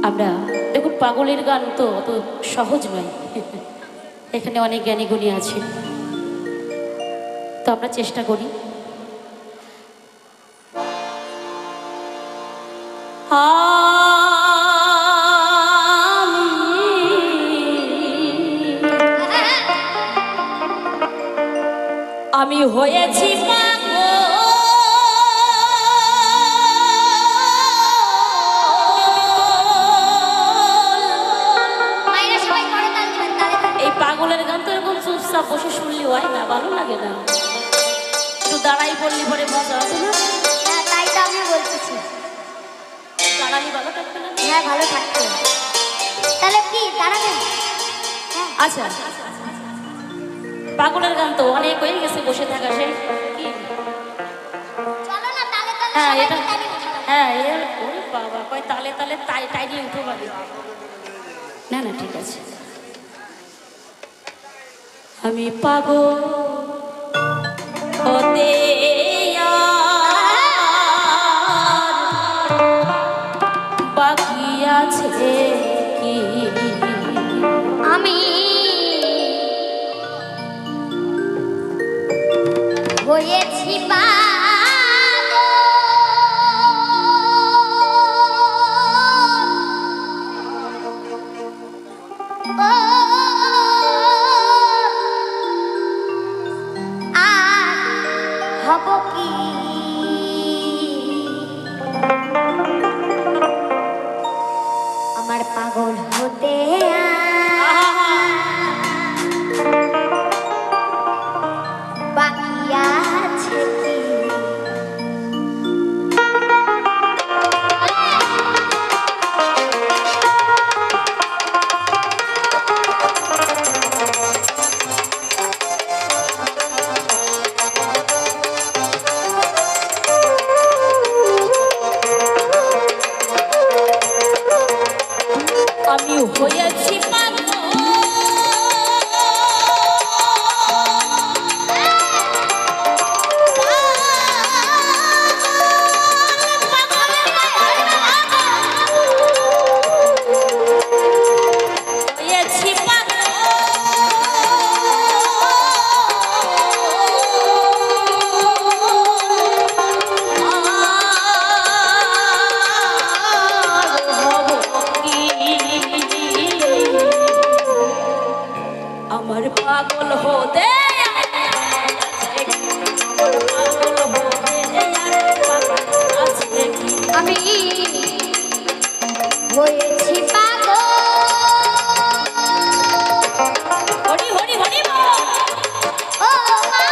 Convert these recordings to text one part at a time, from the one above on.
আমরা দেখুন পাগলের গান তো অত সহজ নয়, এখানে অনেক জ্ঞানী গুণী আছে, তো আমরা চেষ্টা করি। আমি হয়েছি পাগলের গান তো এরকম চুপচাপ বসে শুনলি হয় না, ভালো লাগে না, একটু দাঁড়াই বললি পরে মজা আছে না। হ্যাঁ তাই তো আমি বলতেছি, দাঁড়ালি ভালো থাকবে না। হ্যাঁ ভালো থাকবে, তাহলে কি দাঁড়াবেন? আচ্ছা পাগলের গান তো অনেক হয়ে গেছে বসে থাকা, সে কি চলো না তালে তালে হ্যাঁ সবাই এটা তালি উঠাবো। হ্যাঁ এর ওরে বাবা কয় তালে তালে তাই তাই নিয়ে উঠে পারি না। না ঠিক আছে, আমি পাগল হতে বাকি আছে কি, আমি হয়েছি হব কি আমার পাগল হতে বাকি আছে কি? আমি হয়েছি আমার পাগল হতে আমি হয়েছি পাগল হরি হরি হরি ও মা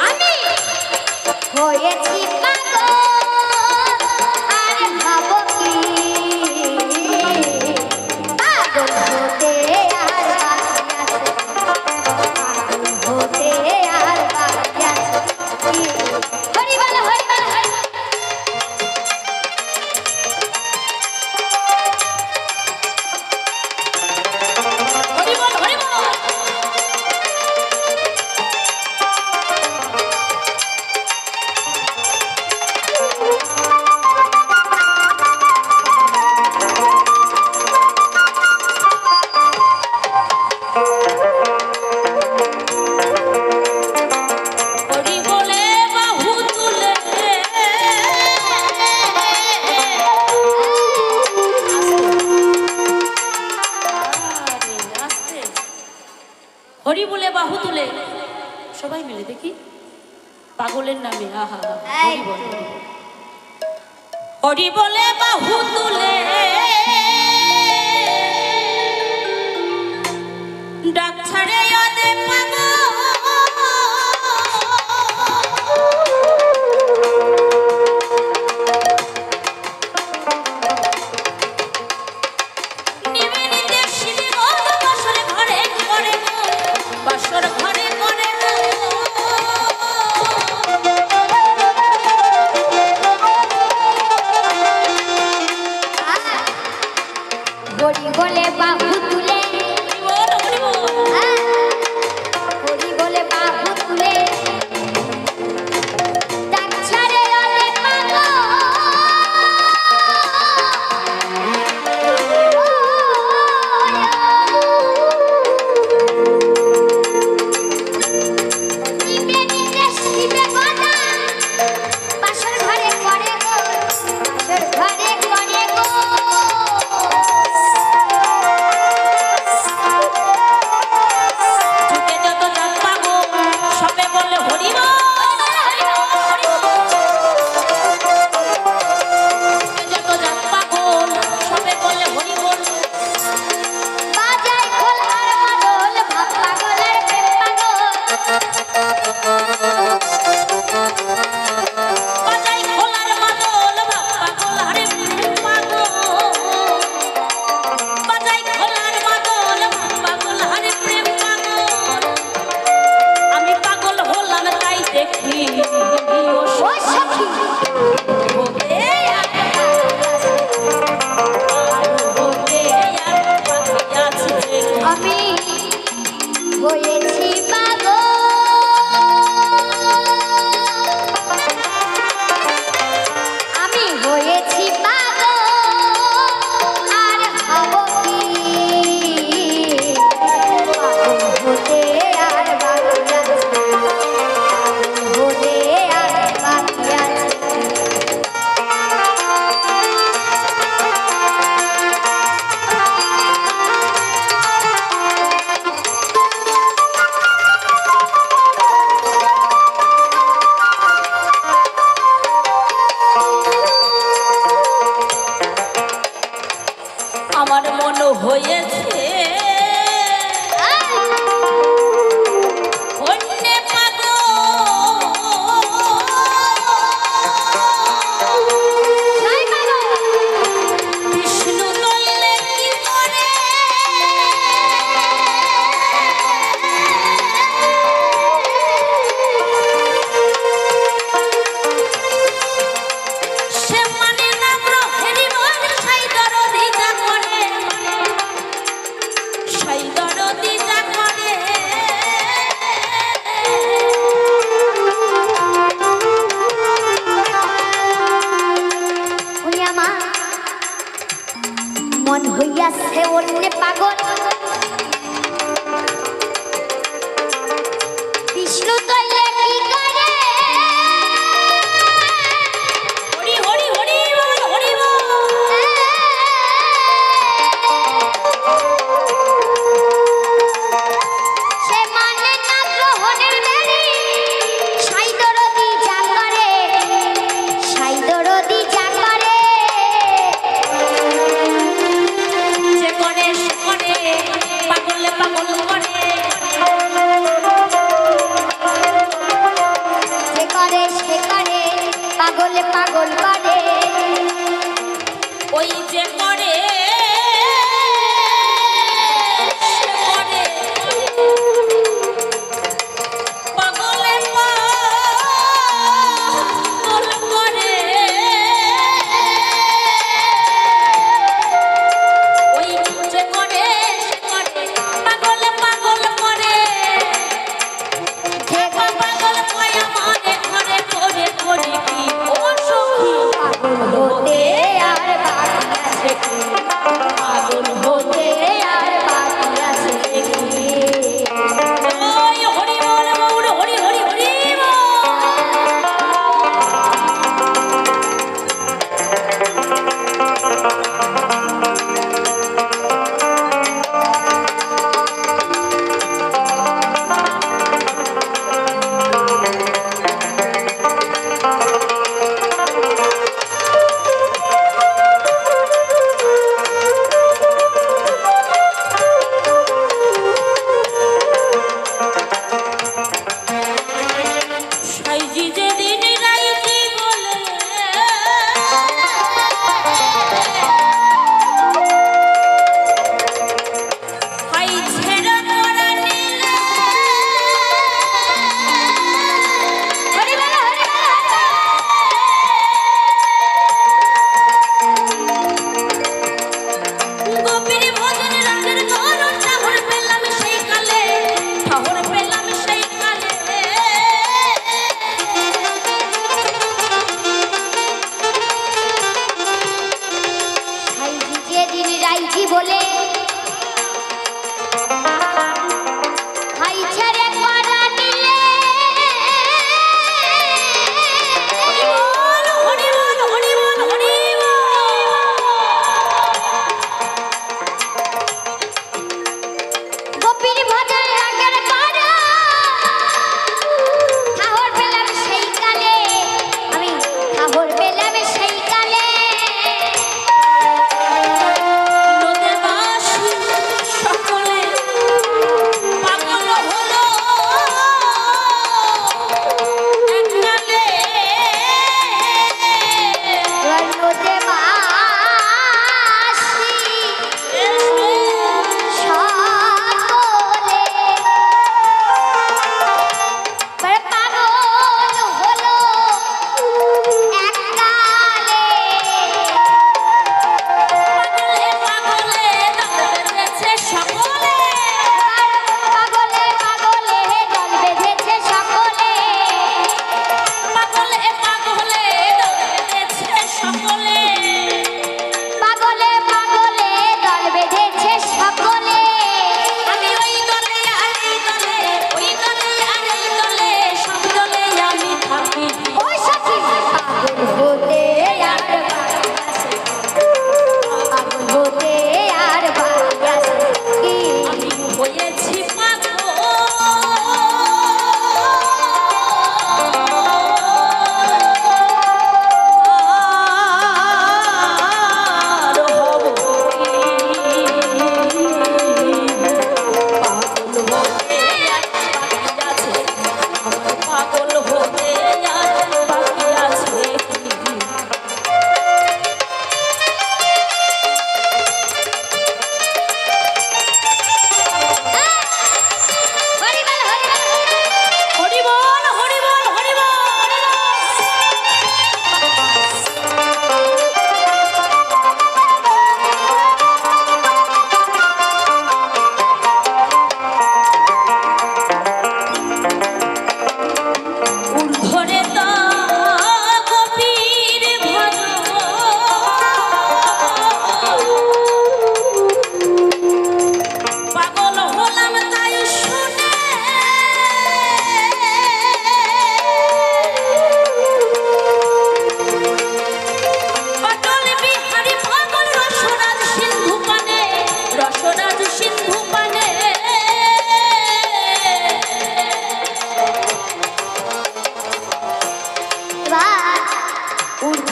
আমি হয়েছি পাগল আর হব কি পাগল হতে আর বাকি আছে, পাগল হতে আর বাকি আছে কি? হরি বল হরি বল হরি হরি বল হরি বল। হরি বলে বাহু তুলে আস্তে, হরি বলে বাহু তুলে সবাই মিলে দেখি পাগলের নামে আহা হরি বল হরি বলে বাহু তুলে ডাক ছাড়ে আদে পাগল নিবেদিতে শিবে গো বাসর ঘরে করে বাসর ঘরে করে আ বাজাই খোলার মাদল পাগল আরে পাগল বাজাই খোলার মাদল পাগল আরে প্রেম পাগল আমি পাগল হলাম তাই দেখি ও সখী হবে আর হবে আর বাকি আছে আমি হয়েছি পাগল আমি হয়েছি পাগল আর হব কি পাগল হতে আর বাকি আছে হতে আর বাকি আছে আমার মন হয়েছে অন্য পাগল জয় পাগল বিষ্ণু নইলে কি করে সে মানে না গ্রহের মন সাই দরদি যা করে সাই দরদি যা করে ওই আমার মন হইয়াছে অন্য পাগল বিষ্ণু তৈলে কি করে হরি হরি হরি বল হরি বল সে মানে না গ্রহণের দেরি সাই দরদি যা করে সাই দরদি যা করে যে করে সে করে পাগলে পাগল করে যে করে সে করে পাগলে পাগল করে ওই যে করে সে করে পাগলে পাগল করে ওই যে করে সে করে পাগলে পাগল করে যে পাগল কয় আমারে ঘরে করে করি কি ও সখী পাগল হতে আর বাকি আছে দেখি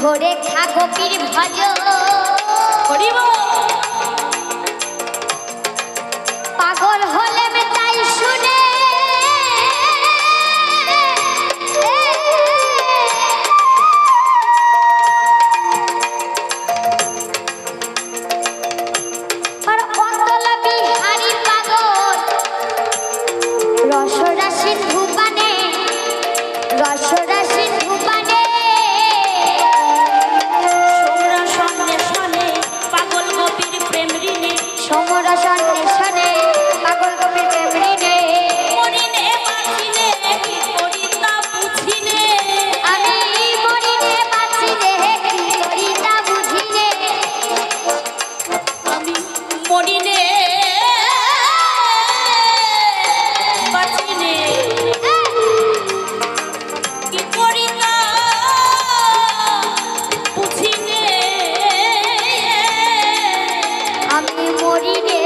ধরে খা গোপীর ভজ হরিব পাগল হলে মে তাই শুনে আর অতল বিহারী পাগল রসরা সিন্ধু পানে রসরা সিন্ধু পানে সোমরা সন্নে সনে পাগল গোপীর প্রেম ঋণে সমরা সন্দেশনে পাগল গোপীর প্রেম ঋণে মরিনে বাঁচিনে কি করি তা বুঝিনে আমি মরিনে বাঁচিলে কি করি তা বুঝিলে আমি মরিনে বাঁচিনে কি করি তা বুঝিনে আমি মরিনে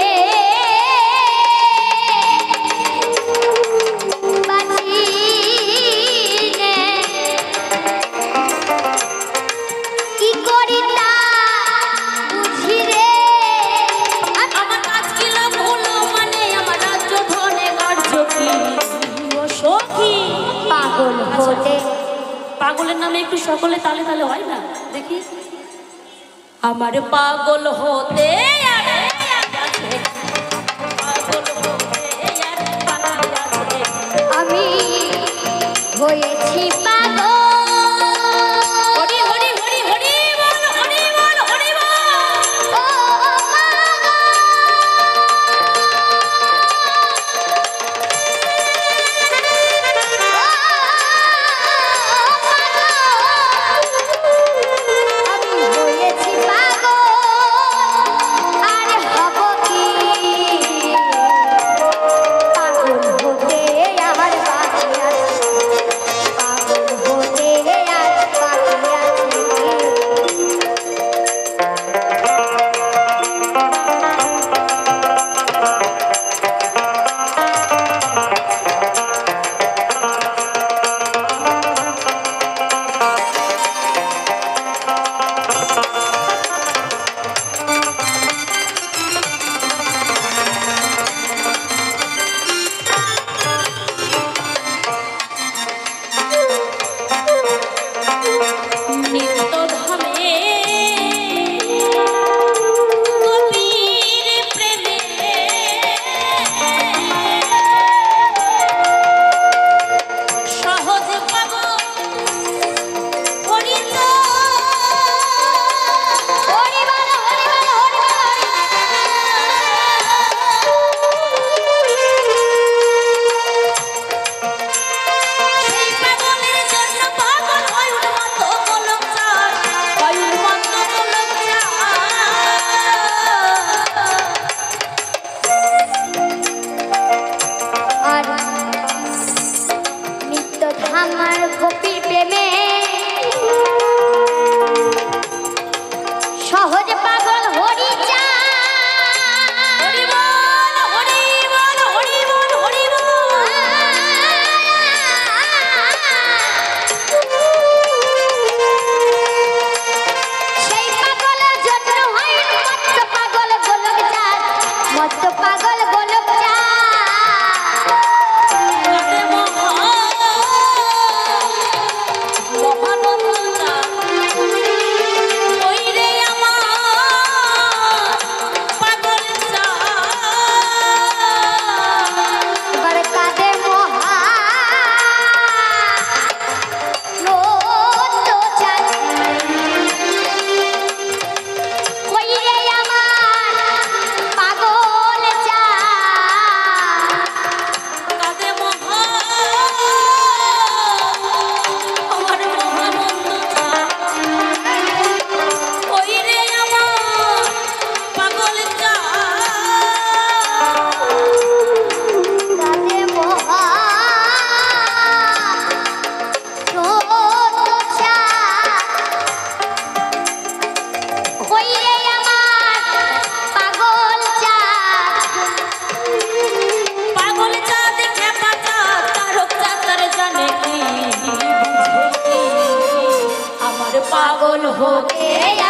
বাঁচিলে কি করি তা বুঝিলে আমার কাজ ছিল ভুলো মানে আমার রাজ্য ধনে কার্য কি ও সখী পাগল হতে পাগলের নামে একটু সকলে তালে তালে হয় না দেখি আমার পাগল হতে আর আছে, পাগল হতে আর বাকি আছে। আমি হয়েছি পাগল হরি হরি হরি হরি বল হরি বল হরি বল ও পাগল আমি হয়েছি পাগল আর হব কি পাগল হতে আমার বাকি আছে পাগল হতে আর বাকি আছে নিত্য ধামে গোপীর প্রেমে সহজ পাব হরিত হরি বল হরি বল হরি বল সেই পাগলের জন্য পাগল হয় উন্মত্ত গোলক চায় হয় উন্মত্ত গোলক চায় আর নিত্য ধামার গোপীর প্রেমে সহজ পাগল হরি হরি বল হরি বল হরি বল হরি বল সেই পাগলের জন্য হয় মত্ত পাগল গোলক চাঁদ মত্ত পাগল গোলক চাঁদ কতে মহানন্দা ওই রে আমার পাগল হতে